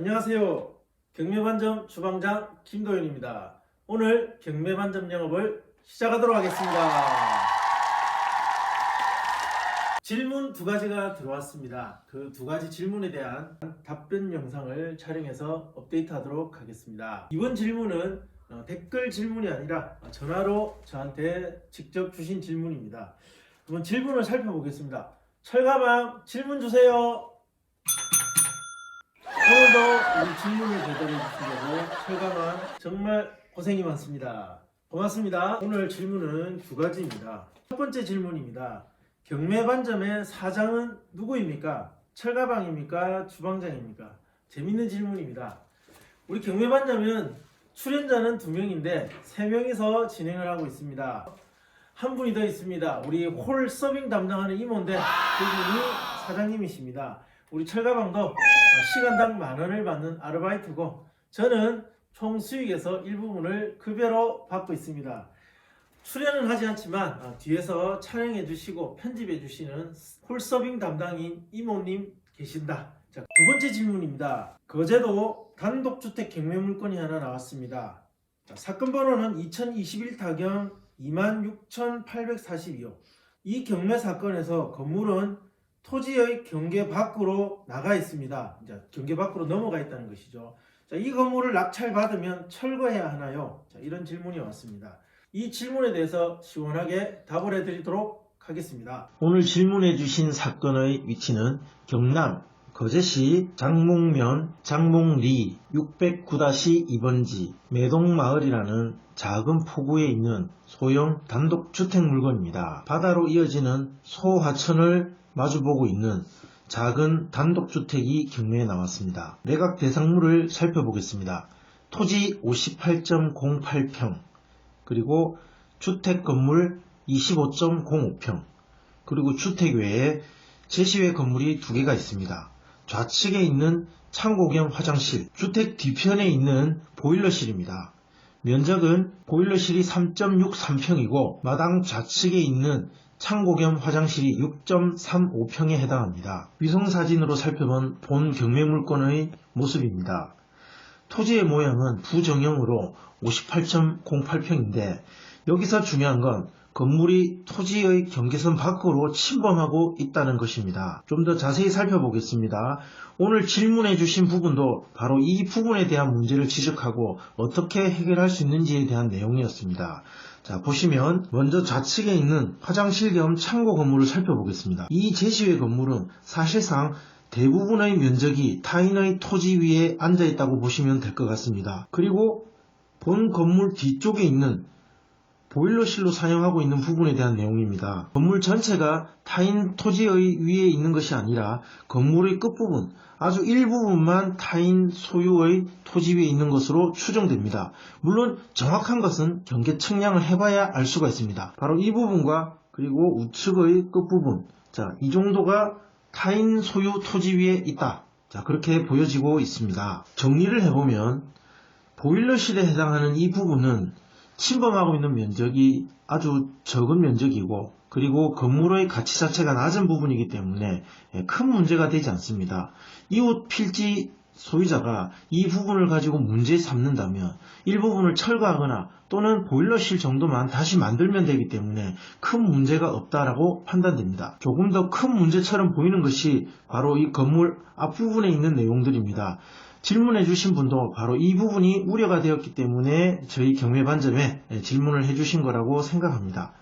안녕하세요. 경매반점 주방장 김도현입니다. 오늘 경매반점 영업을 시작하도록 하겠습니다. 질문 두 가지가 들어왔습니다. 그 두 가지 질문에 대한 답변 영상을 촬영해서 업데이트하도록 하겠습니다. 이번 질문은 댓글 질문이 아니라 전화로 저한테 직접 주신 질문입니다. 한번 질문을 살펴보겠습니다. 철가방 질문 주세요. 오늘도 우리 질문을 대답해 주시려고 철가방 정말 고생이 많습니다. 고맙습니다. 오늘 질문은 두 가지입니다. 첫 번째 질문입니다. 경매반점의 사장은 누구입니까? 철가방입니까? 주방장입니까? 재밌는 질문입니다. 우리 경매반점은 출연자는 2명인데 3명이서 진행을 하고 있습니다. 한 분이 더 있습니다. 우리 홀 서빙 담당하는 임원인데 그분이 사장님이십니다. 우리 철가방도 시간당 10,000원을 받는 아르바이트고 저는 총 수익에서 일부분을 급여로 받고 있습니다. 출연은 하지 않지만 뒤에서 촬영해 주시고 편집해 주시는 홀서빙 담당인 이모님 계신다. 자, 두 번째 질문입니다. 거제도 단독주택 경매물건이 하나 나왔습니다. 자, 사건 번호는 2021 타경 26,842호. 이 경매 사건에서 건물은 토지의 경계 밖으로 나가 있습니다. 이제 경계 밖으로 넘어가 있다는 것이죠. 자, 이 건물을 낙찰받으면 철거해야 하나요? 자, 이런 질문이 왔습니다. 이 질문에 대해서 시원하게 답을 해드리도록 하겠습니다. 오늘 질문해 주신 사건의 위치는 경남 거제시 장목면 장목리 609-2번지 매동마을이라는 작은 포구에 있는 소형 단독주택 물건입니다. 바다로 이어지는 소하천을 마주보고 있는 작은 단독주택이 경매에 나왔습니다. 매각 대상물을 살펴보겠습니다. 토지 58.08평, 그리고 주택 건물 25.05평, 그리고 주택 외에 제시외 건물이 2개가 있습니다. 좌측에 있는 창고 겸 화장실, 주택 뒤편에 있는 보일러실입니다. 면적은 보일러실이 3.63평이고 마당 좌측에 있는 창고 겸 화장실이 6.35평에 해당합니다. 위성사진으로 살펴본 본 경매물건의 모습입니다. 토지의 모양은 부정형으로 58.08평인데 여기서 중요한 건 건물이 토지의 경계선 밖으로 침범하고 있다는 것입니다. 좀 더 자세히 살펴보겠습니다. 오늘 질문해 주신 부분도 바로 이 부분에 대한 문제를 지적하고 어떻게 해결할 수 있는지에 대한 내용이었습니다. 자, 보시면 먼저 좌측에 있는 화장실 겸 창고 건물을 살펴보겠습니다. 이 제시외 건물은 사실상 대부분의 면적이 타인의 토지 위에 앉아 있다고 보시면 될 것 같습니다. 그리고 본 건물 뒤쪽에 있는 보일러실로 사용하고 있는 부분에 대한 내용입니다. 건물 전체가 타인 토지의 위에 있는 것이 아니라 건물의 끝부분, 아주 일부분만 타인 소유의 토지 위에 있는 것으로 추정됩니다. 물론 정확한 것은 경계 측량을 해봐야 알 수가 있습니다. 바로 이 부분과 그리고 우측의 끝부분, 자, 이 정도가 타인 소유 토지 위에 있다. 자, 그렇게 보여지고 있습니다. 정리를 해보면 보일러실에 해당하는 이 부분은 침범하고 있는 면적이 아주 적은 면적이고 그리고 건물의 가치 자체가 낮은 부분이기 때문에 큰 문제가 되지 않습니다. 이웃 필지 소유자가 이 부분을 가지고 문제 삼는다면 일부분을 철거하거나 또는 보일러실 정도만 다시 만들면 되기 때문에 큰 문제가 없다라고 판단됩니다. 조금 더 큰 문제처럼 보이는 것이 바로 이 건물 앞부분에 있는 내용들입니다. 질문해 주신 분도 바로 이 부분이 우려가 되었기 때문에 저희 경매반점에 질문을 해 주신 거라고 생각합니다.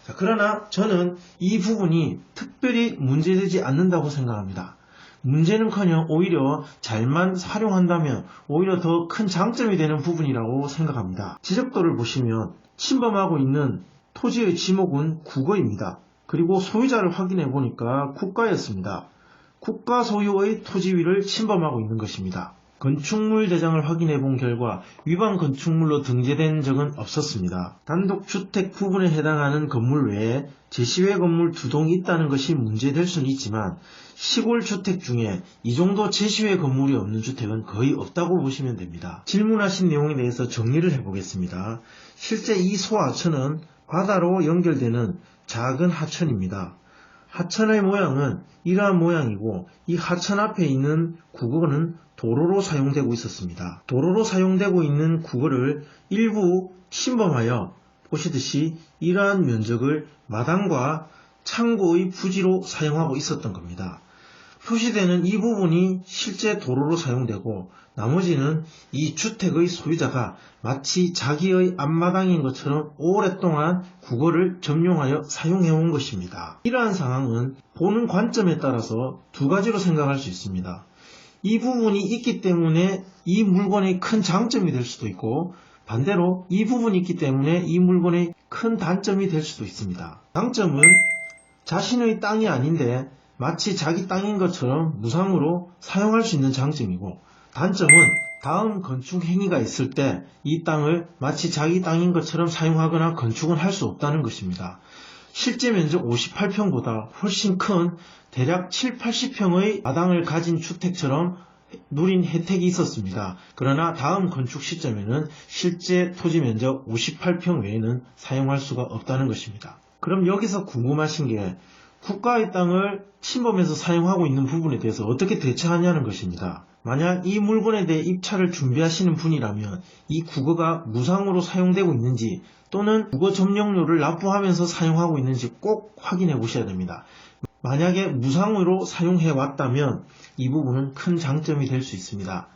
자, 그러나 저는 이 부분이 특별히 문제되지 않는다고 생각합니다. 문제는커녕 오히려 잘만 활용한다면 오히려 더 큰 장점이 되는 부분이라고 생각합니다. 지적도를 보시면 침범하고 있는 토지의 지목은 국어입니다. 그리고 소유자를 확인해 보니까 국가였습니다. 국가 소유의 토지 위를 침범하고 있는 것입니다. 건축물 대장을 확인해 본 결과 위반 건축물로 등재된 적은 없었습니다. 단독주택 부분에 해당하는 건물 외에 제시외 건물 2동이 있다는 것이 문제될 수는 있지만 시골 주택 중에 이 정도 제시외 건물이 없는 주택은 거의 없다고 보시면 됩니다. 질문하신 내용에 대해서 정리를 해보겠습니다. 실제 이 소하천은 바다로 연결되는 작은 하천입니다. 하천의 모양은 이러한 모양이고 이 하천 앞에 있는 국어는 도로로 사용되고 있었습니다. 도로로 사용되고 있는 국어를 일부 침범하여 보시듯이 이러한 면적을 마당과 창고의 부지로 사용하고 있었던 겁니다. 표시되는 이 부분이 실제 도로로 사용되고 나머지는 이 주택의 소유자가 마치 자기의 앞마당인 것처럼 오랫동안 국어를 점용하여 사용해온 것입니다. 이러한 상황은 보는 관점에 따라서 두 가지로 생각할 수 있습니다. 이 부분이 있기 때문에 이 물건의 큰 장점이 될 수도 있고 반대로 이 부분이 있기 때문에 이 물건의 큰 단점이 될 수도 있습니다. 장점은 자신의 땅이 아닌데 마치 자기 땅인 것처럼 무상으로 사용할 수 있는 장점이고 단점은 다음 건축 행위가 있을 때 이 땅을 마치 자기 땅인 것처럼 사용하거나 건축은 할 수 없다는 것입니다. 실제 면적 58평보다 훨씬 큰 대략 7, 80평의 마당을 가진 주택처럼 누린 혜택이 있었습니다. 그러나 다음 건축 시점에는 실제 토지 면적 58평 외에는 사용할 수가 없다는 것입니다. 그럼 여기서 궁금하신 게 국가의 땅을 침범해서 사용하고 있는 부분에 대해서 어떻게 대처하냐는 것입니다. 만약 이 물건에 대해 입찰을 준비하시는 분이라면 이 국어가 무상으로 사용되고 있는지 또는 국어 점용료를 납부하면서 사용하고 있는지 꼭 확인해 보셔야 됩니다. 만약에 무상으로 사용해 왔다면 이 부분은 큰 장점이 될 수 있습니다.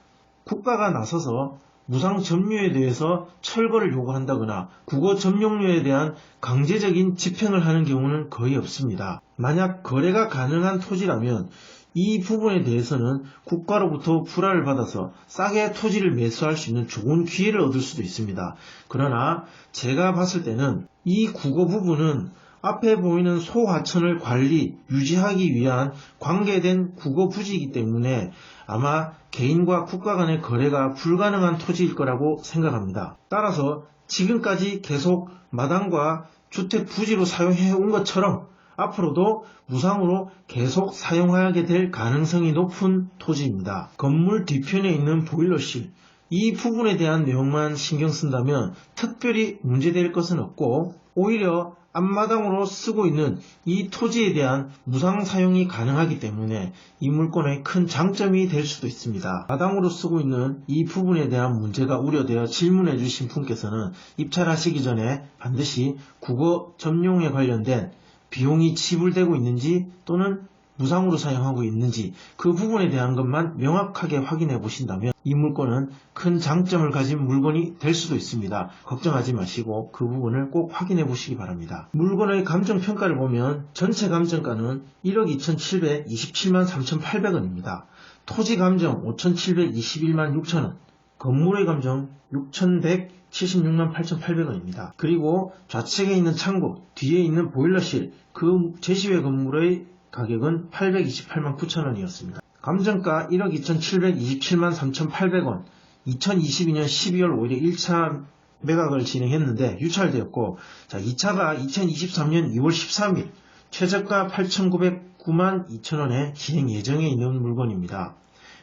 국가가 나서서 무상 점유에 대해서 철거를 요구한다거나 국어 점용료에 대한 강제적인 집행을 하는 경우는 거의 없습니다. 만약 거래가 가능한 토지라면 이 부분에 대해서는 국가로부터 불화를 받아서 싸게 토지를 매수할 수 있는 좋은 기회를 얻을 수도 있습니다. 그러나 제가 봤을 때는 이 국어 부분은 앞에 보이는 소하천을 관리, 유지하기 위한 관계된 국어 부지이기 때문에 아마 개인과 국가 간의 거래가 불가능한 토지일 거라고 생각합니다. 따라서 지금까지 계속 마당과 주택 부지로 사용해 온 것처럼 앞으로도 무상으로 계속 사용하게 될 가능성이 높은 토지입니다. 건물 뒤편에 있는 보일러실, 이 부분에 대한 내용만 신경 쓴다면 특별히 문제될 것은 없고 오히려 앞마당으로 쓰고 있는 이 토지에 대한 무상 사용이 가능하기 때문에 이 물건의 큰 장점이 될 수도 있습니다. 마당으로 쓰고 있는 이 부분에 대한 문제가 우려되어 질문해 주신 분께서는 입찰하시기 전에 반드시 국어 점용에 관련된 비용이 지불되고 있는지 또는 무상으로 사용하고 있는지 그 부분에 대한 것만 명확하게 확인해 보신다면 이 물건은 큰 장점을 가진 물건이 될 수도 있습니다. 걱정하지 마시고 그 부분을 꼭 확인해 보시기 바랍니다. 물건의 감정평가를 보면 전체 감정가는 1억 2,727만 3,800원입니다. 토지 감정 5,721만 6천원, 건물의 감정 6,176만 8,800원입니다. 그리고 좌측에 있는 창고, 뒤에 있는 보일러실, 그 제시외 건물의 가격은 828만 9천원이었습니다. 감정가 1억 2,727만 3,800원, 2022년 12월 5일에 1차 매각을 진행했는데 유찰되었고, 자, 2차가 2023년 2월 13일 최저가 8,909만 2천원에 진행 예정에 있는 물건입니다.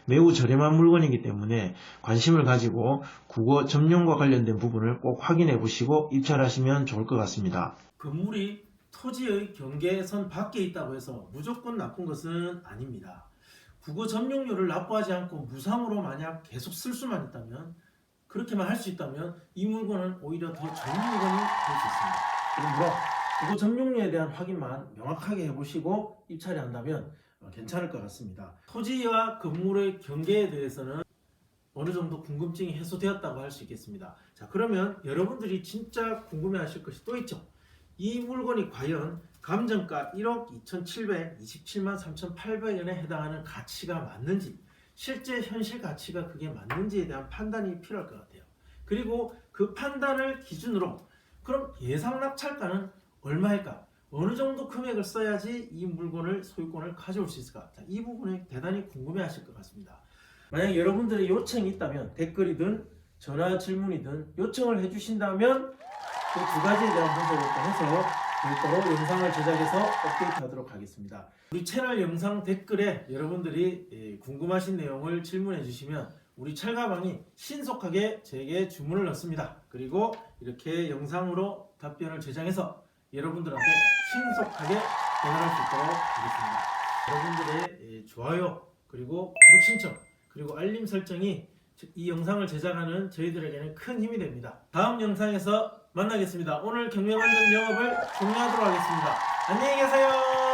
매우 저렴한 물건이기 때문에 관심을 가지고 국어 점용과 관련된 부분을 꼭 확인해 보시고 입찰하시면 좋을 것 같습니다. 건물이 토지의 경계선 밖에 있다고 해서 무조건 나쁜 것은 아닙니다. 국어 점용료를 납부하지 않고 무상으로 만약 계속 쓸 수만 있다면, 그렇게만 할 수 있다면 이 물건은 오히려 더 좋은 물건이 될 수 있습니다. 그러므로 국어 점용료에 대한 확인만 명확하게 해보시고 입찰을 한다면 괜찮을 것 같습니다. 토지와 건물의 경계에 대해서는 어느 정도 궁금증이 해소되었다고 할 수 있겠습니다. 자, 그러면 여러분들이 진짜 궁금해하실 것이 또 있죠. 이 물건이 과연 감정가 1억 2,727만 3,800원에 해당하는 가치가 맞는지, 실제 현실 가치가 그게 맞는지에 대한 판단이 필요할 것 같아요. 그리고 그 판단을 기준으로 그럼 예상 낙찰가는 얼마일까? 어느 정도 금액을 써야지 이 물건을 소유권을 가져올 수 있을까? 자, 이 부분에 대단히 궁금해하실 것 같습니다. 만약 여러분들의 요청이 있다면 댓글이든 전화 질문이든 요청을 해주신다면 그 두 가지에 대한 분석을 통해서 별도로 영상을 제작해서 업데이트하도록 하겠습니다. 우리 채널 영상 댓글에 여러분들이 궁금하신 내용을 질문해 주시면 우리 철가방이 신속하게 제게 주문을 넣습니다. 그리고 이렇게 영상으로 답변을 제작해서 여러분들한테 신속하게 배달할 수 있도록 하겠습니다. 여러분들의 좋아요 그리고 구독 신청 그리고 그리고 알림 설정이 이 영상을 제작하는 저희들에게는 큰 힘이 됩니다. 다음 영상에서 만나겠습니다. 오늘 경매만점 영업을 종료하도록 하겠습니다. 안녕히 계세요.